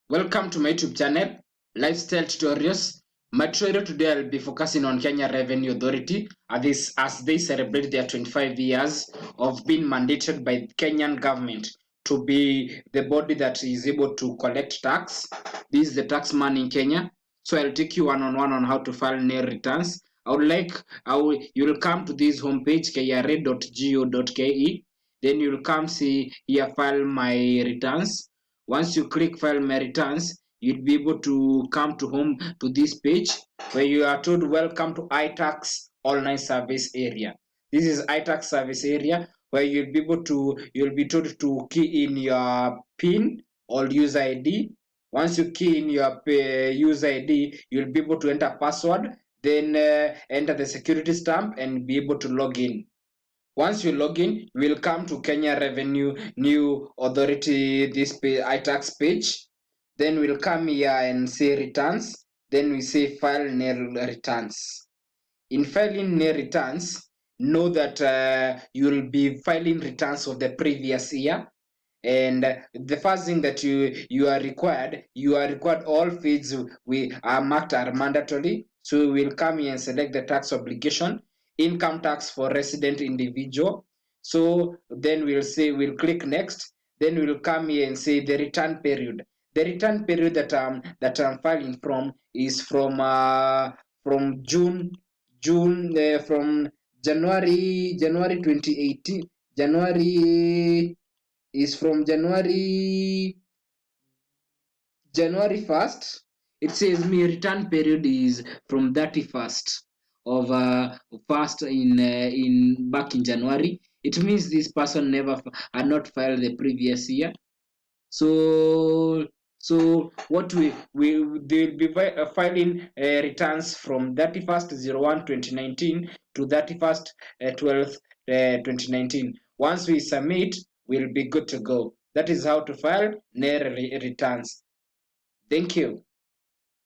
Welcome to my YouTube channel, Lifestyle Tutorials. My tutorial today I'll be focusing on Kenya Revenue Authority as they celebrate their 25 years of being mandated by the Kenyan government to be the body that is able to collect tax. This is the tax man in Kenya. So I'll take you one-on-one on how to file nil returns. You'll come to this homepage, kra.go.ke. Then you'll come see here, file my returns. Once you click file my returns, you'll be able to come to home to this page where you are told welcome to iTax online service area. This is iTax service area where you'll be told to key in your PIN or user ID. Once you key in your user ID, you'll be able to enter password, then enter the security stamp and be able to log in. Once you log in, you will come to Kenya Revenue New Authority, this iTax page. Then we'll come here and say returns. Then we say file nil returns. In filing nil returns, know that you will be filing returns of the previous year. And the first thing that you are required all fields we are marked are mandatory. So we will come here and select the tax obligation, income tax for resident individual. So then we'll click next. Then we'll come here and say the return period. The return period that I'm filing from is from from January 2018. January is from January 1st. It says my return period is from 31st of first in back in January. It means this person had not filed the previous year. So what they'll be filing returns from 31st/01/2019 to 31st/12/2019. Once we submit, we'll be good to go. That is how to file NER returns. Thank you.